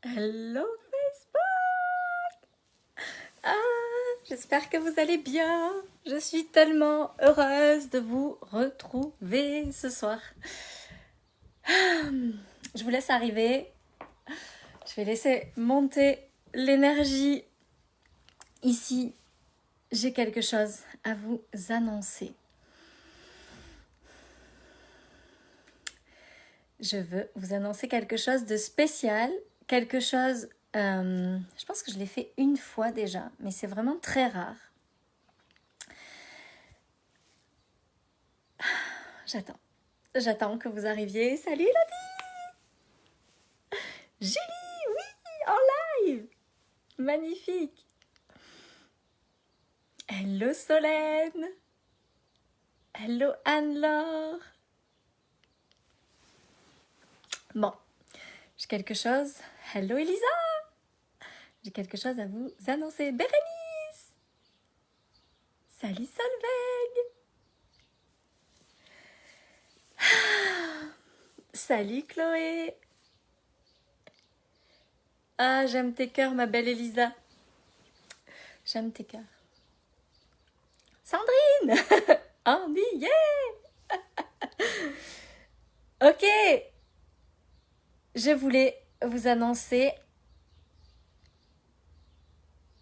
Hello Facebook! Ah, j'espère que vous allez bien. Je suis tellement heureuse de vous retrouver ce soir. Je vous laisse arriver. Je vais laisser monter l'énergie. Ici, j'ai quelque chose à vous annoncer. Je veux vous annoncer quelque chose de spécial, quelque chose, je pense que je l'ai fait une fois déjà, mais c'est vraiment très rare. J'attends que vous arriviez. Salut Elodie! Julie, oui, en live! Magnifique! Hello Solène! Hello Anne-Laure! Bon, j'ai quelque chose. Hello Elisa! J'ai quelque chose à vous annoncer. Bérénice! Salut Solveig! Salut Chloé! Ah, j'aime tes cœurs, ma belle Elisa. J'aime tes cœurs. Sandrine! Andy, yeah! Ok! Je voulais vous annoncer...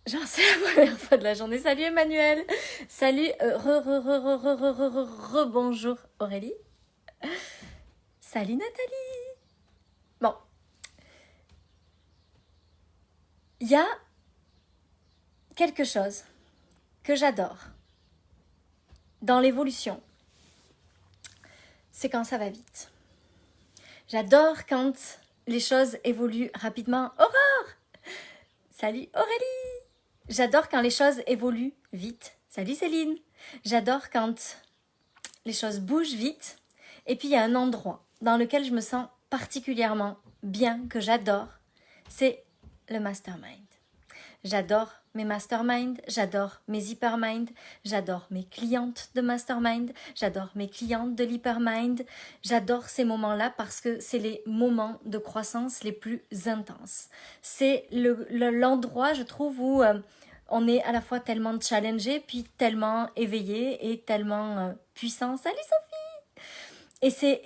Genre, c'est la première fois de la journée. Salut Emmanuel! Salut, bonjour Aurélie! Salut Nathalie! Bon. Il y a quelque chose que j'adore dans l'évolution. C'est quand ça va vite. J'adore quand les choses évoluent rapidement. Aurore! Salut Aurélie! J'adore quand les choses évoluent vite. Salut Céline! J'adore quand les choses bougent vite. Et puis il y a un endroit dans lequel je me sens particulièrement bien, que j'adore. C'est le mastermind. J'adore mes masterminds, j'adore mes hyperminds, j'adore mes clientes de mastermind, j'adore mes clientes de l'hypermind. J'adore ces moments-là parce que c'est les moments de croissance les plus intenses. C'est l'endroit, je trouve, où on est à la fois tellement challengé, puis tellement éveillé et tellement puissant. Salut Sophie!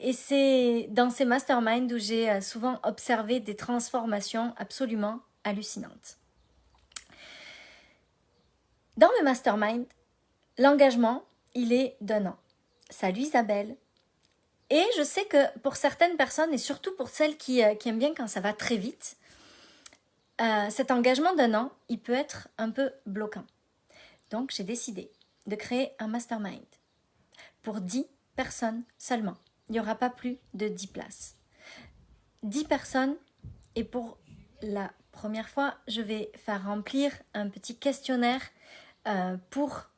Et c'est dans ces masterminds où j'ai souvent observé des transformations absolument hallucinantes. Dans le mastermind, l'engagement, il est donnant. Salut Isabelle. Et je sais que pour certaines personnes, et surtout pour celles qui aiment bien quand ça va très vite, cet engagement donnant, il peut être un peu bloquant. Donc j'ai décidé de créer un mastermind pour 10 personnes seulement. Il n'y aura pas plus de 10 places. 10 personnes, et pour la première fois, je vais faire remplir un petit questionnaire pour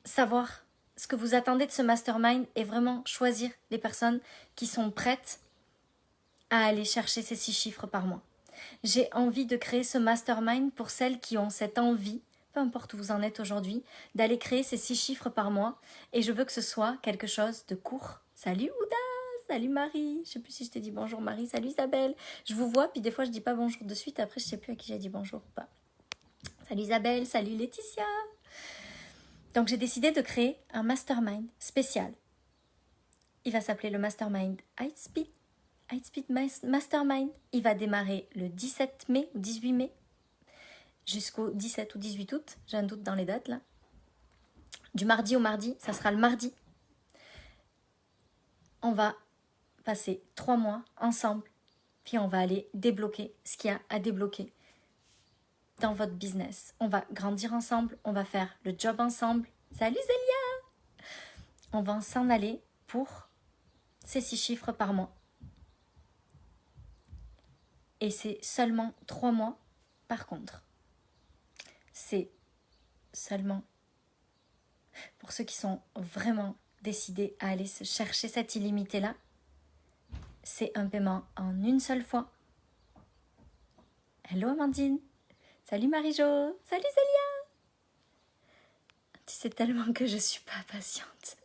savoir ce que vous attendez de ce mastermind et vraiment choisir les personnes qui sont prêtes à aller chercher ces 6 chiffres par mois. J'ai envie de créer ce mastermind pour celles qui ont cette envie, peu importe où vous en êtes aujourd'hui, d'aller créer ces 6 chiffres par mois, et je veux que ce soit quelque chose de court. Salut Ouda! Salut Marie! Je sais plus si je t'ai dit bonjour Marie. Salut Isabelle! Je vous vois, puis des fois je dis pas bonjour de suite, après je sais plus à qui j'ai dit bonjour ou pas. Salut Isabelle! Salut Laetitia! Donc j'ai décidé de créer un mastermind spécial. Il va s'appeler le mastermind Lightspeed Mastermind. Il va démarrer le 17 mai ou 18 mai jusqu'au 17 ou 18 août. J'ai un doute dans les dates là. Du mardi au mardi, ça sera le mardi. On va passer 3 mois ensemble. Puis on va aller débloquer ce qu'il y a à débloquer dans votre business. On va grandir ensemble, on va faire le job ensemble. Salut Zélia! On va s'en aller pour ces 6 chiffres par mois. Et c'est seulement 3 mois par contre. C'est seulement pour ceux qui sont vraiment décidés à aller se chercher cette illimité-là. C'est un paiement en une seule fois. Hello Amandine! Salut Marie-Jo! Salut Zélia! Tu sais tellement que je suis pas patiente.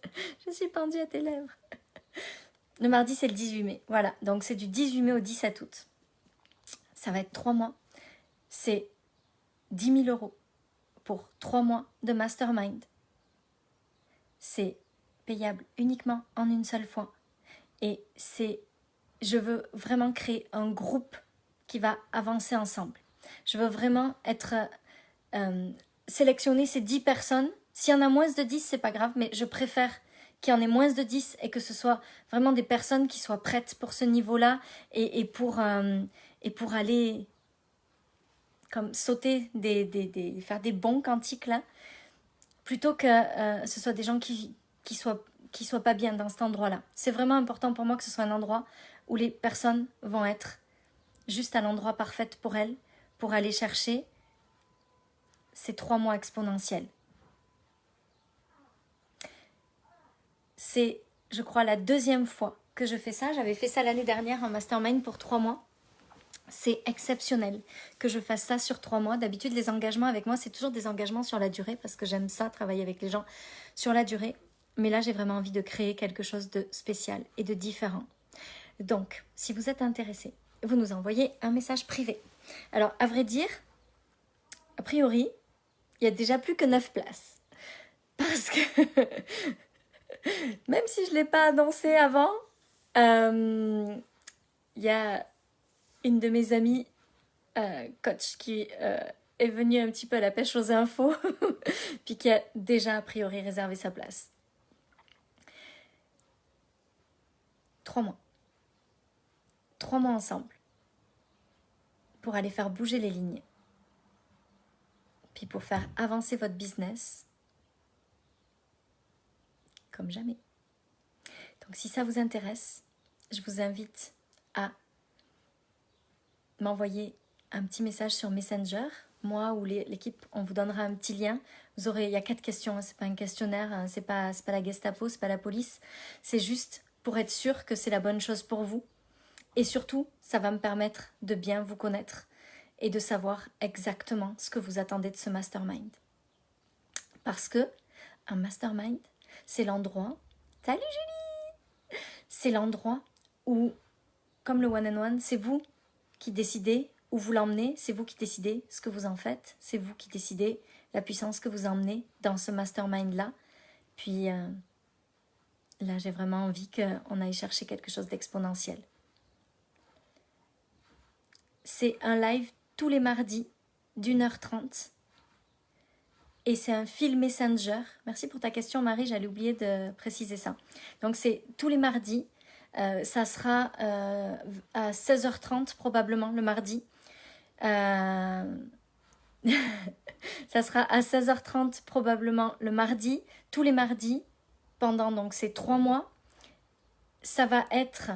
Je suis pendue à tes lèvres. Le mardi, c'est le 18 mai. Voilà, donc c'est du 18 mai au 17 août. ça va être 3 mois. C'est 10 000 € pour 3 mois de mastermind. C'est payable uniquement en une seule fois. Et je veux vraiment créer un groupe qui va avancer ensemble. Je veux vraiment sélectionner ces 10 personnes. S'il y en a moins de 10, c'est pas grave, mais je préfère qu'il y en ait moins de 10 et que ce soit vraiment des personnes qui soient prêtes pour ce niveau-là et pour aller comme sauter, faire des bons quantiques là, plutôt que ce soit des gens qui soient pas bien dans cet endroit-là. C'est vraiment important pour moi que ce soit un endroit où les personnes vont être juste à l'endroit parfait pour elles, pour aller chercher ces 3 mois exponentiels. C'est, je crois, la 2e fois que je fais ça. J'avais fait ça l'année dernière en mastermind pour 3 mois. C'est exceptionnel que je fasse ça sur 3 mois. D'habitude, les engagements avec moi, c'est toujours des engagements sur la durée parce que j'aime ça, travailler avec les gens sur la durée. Mais là, j'ai vraiment envie de créer quelque chose de spécial et de différent. Donc, si vous êtes intéressé, vous nous envoyez un message privé. Alors, à vrai dire, a priori, il y a déjà plus que 9 places. Parce que, même si je ne l'ai pas annoncé avant, il y a une de mes amies coach qui est venue un petit peu à la pêche aux infos, puis qui a déjà a priori réservé sa place. 3 mois. 3 mois ensemble. Pour aller faire bouger les lignes. Puis pour faire avancer votre business comme jamais. Donc si ça vous intéresse, je vous invite à m'envoyer un petit message sur Messenger. Moi ou l'équipe, on vous donnera un petit lien. Vous aurez, il y a 4 questions, hein, c'est pas un questionnaire, hein, c'est pas la Gestapo, c'est pas la police. C'est juste pour être sûr que c'est la bonne chose pour vous. Et surtout, ça va me permettre de bien vous connaître et de savoir exactement ce que vous attendez de ce mastermind. Parce que un mastermind, c'est l'endroit... Salut Julie! C'est l'endroit où, comme le one-on-one, c'est vous qui décidez où vous l'emmenez, c'est vous qui décidez ce que vous en faites, c'est vous qui décidez la puissance que vous emmenez dans ce mastermind-là. Puis là, j'ai vraiment envie qu'on aille chercher quelque chose d'exponentiel. C'est un live tous les mardis d'1h30 et c'est un fil Messenger. Merci pour ta question Marie, j'allais oublier de préciser ça. Donc c'est tous les mardis, ça sera à 16h30 probablement le mardi. Ça sera à 16h30 probablement le mardi, tous les mardis, pendant donc ces 3 mois. Ça va être...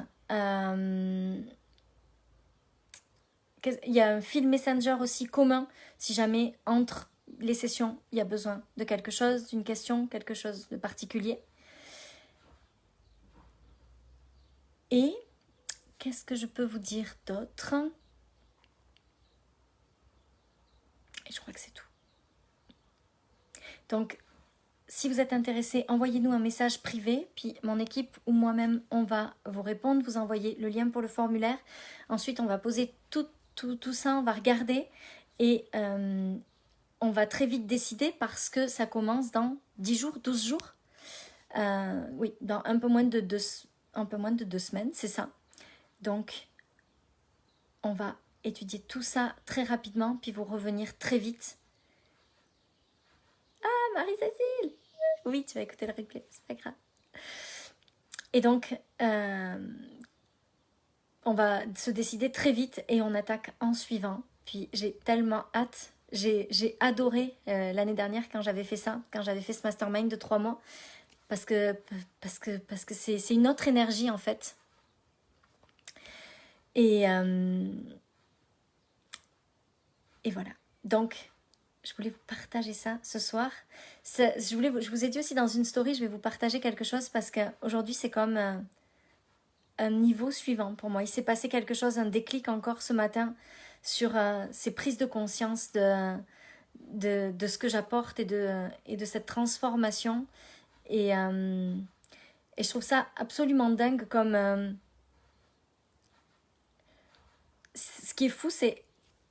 il y a un fil Messenger aussi commun, si jamais entre les sessions, il y a besoin de quelque chose, d'une question, quelque chose de particulier. Et qu'est-ce que je peux vous dire d'autre ? Et je crois que c'est tout. Donc, si vous êtes intéressé, envoyez-nous un message privé, puis mon équipe ou moi-même, on va vous répondre, vous envoyer le lien pour le formulaire. Ensuite, on va poser tout ça, on va regarder et on va très vite décider parce que ça commence dans 10 jours, 12 jours. Oui, dans un peu moins de 2 semaines, c'est ça. Donc, on va étudier tout ça très rapidement, puis vous revenir très vite. Ah, Marie-Cécile! Oui, tu vas écouter le replay, c'est pas grave. Et donc, on va se décider très vite et on attaque en suivant. Puis j'ai tellement hâte. J'ai adoré l'année dernière quand j'avais fait ça, quand j'avais fait ce mastermind de 3 mois. Parce que c'est une autre énergie en fait. Et voilà. Donc, je voulais vous partager ça ce soir. Je vous ai dit aussi dans une story, je vais vous partager quelque chose parce qu'aujourd'hui, c'est comme un niveau suivant pour moi. Il s'est passé quelque chose, un déclic encore ce matin sur ces prises de conscience de ce que j'apporte et de cette transformation. Et je trouve ça absolument dingue comme... ce qui est fou, c'est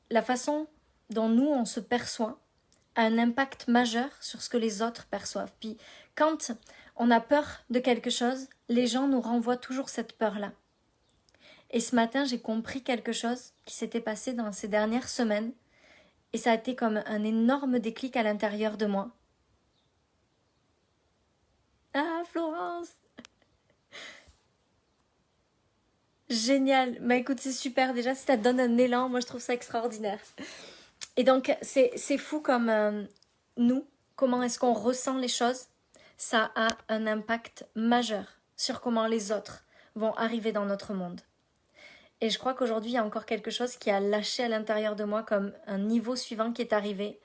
la façon dont nous, on se perçoit a un impact majeur sur ce que les autres perçoivent. Puis quand on a peur de quelque chose, les gens nous renvoient toujours cette peur-là. Et ce matin, j'ai compris quelque chose qui s'était passé dans ces dernières semaines. Et ça a été comme un énorme déclic à l'intérieur de moi. Ah, Florence! Génial! Bah écoute, c'est super. Déjà, si ça te donne un élan, moi je trouve ça extraordinaire. Et donc, c'est fou comme nous, comment est-ce qu'on ressent les choses, ça a un impact majeur sur comment les autres vont arriver dans notre monde. Et je crois qu'aujourd'hui, il y a encore quelque chose qui a lâché à l'intérieur de moi comme un niveau suivant qui est arrivé.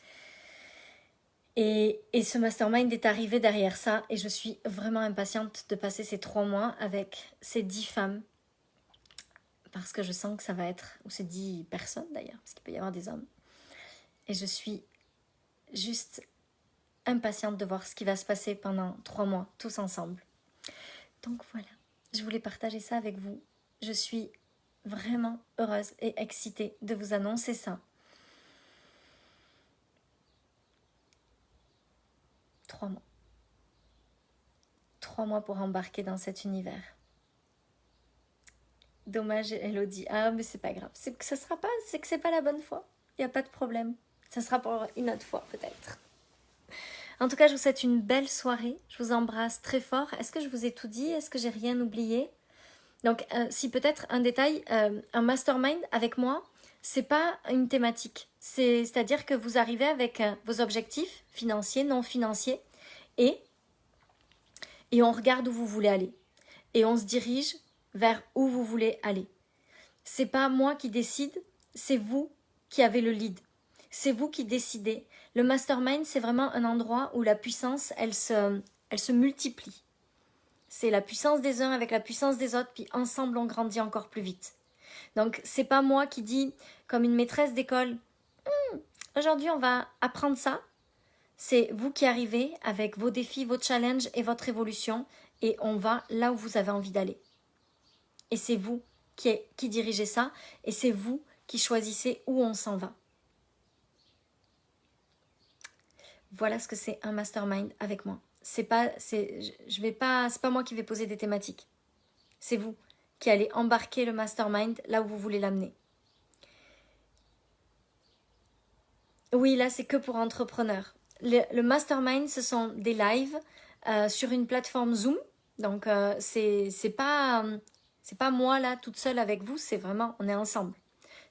Et ce mastermind est arrivé derrière ça. Et je suis vraiment impatiente de passer ces 3 mois avec ces 10 femmes. Parce que je sens que ça va être, ou ces 10 personnes d'ailleurs, parce qu'il peut y avoir des hommes. Et je suis juste impatiente de voir ce qui va se passer pendant 3 mois, tous ensemble. Donc voilà, je voulais partager ça avec vous. Je suis vraiment heureuse et excitée de vous annoncer ça. 3 mois. 3 mois pour embarquer dans cet univers. Dommage, Elodie. Ah, mais c'est pas grave. C'est que c'est pas la bonne fois. Il n'y a pas de problème. Ça sera pour une autre fois, peut-être. En tout cas, je vous souhaite une belle soirée. Je vous embrasse très fort. Est-ce que je vous ai tout dit? Est-ce que j'ai rien oublié? Donc, si peut-être un détail, un mastermind avec moi, c'est pas une thématique. C'est-à-dire que vous arrivez avec vos objectifs financiers, non financiers, et on regarde où vous voulez aller. Et on se dirige vers où vous voulez aller. C'est pas moi qui décide, c'est vous qui avez le lead. C'est vous qui décidez. Le mastermind, c'est vraiment un endroit où la puissance, elle se multiplie. C'est la puissance des uns avec la puissance des autres, puis ensemble, on grandit encore plus vite. Donc, c'est pas moi qui dis, comme une maîtresse d'école, aujourd'hui, on va apprendre ça. C'est vous qui arrivez avec vos défis, vos challenges et votre évolution, et on va là où vous avez envie d'aller. Et c'est vous qui dirigez ça, et c'est vous qui choisissez où on s'en va. Voilà ce que c'est un mastermind avec moi. C'est pas moi qui vais poser des thématiques. C'est vous qui allez embarquer le mastermind là où vous voulez l'amener. Oui, là, c'est que pour entrepreneurs. Le mastermind, ce sont des lives sur une plateforme Zoom. Donc, c'est pas moi là toute seule avec vous, c'est vraiment, on est ensemble.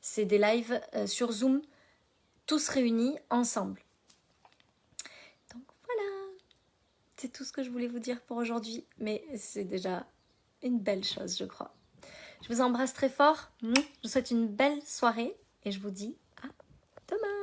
C'est des lives sur Zoom, tous réunis ensemble. Donc voilà, c'est tout ce que je voulais vous dire pour aujourd'hui, mais c'est déjà une belle chose, je crois. Je vous embrasse très fort, je vous souhaite une belle soirée et je vous dis à demain.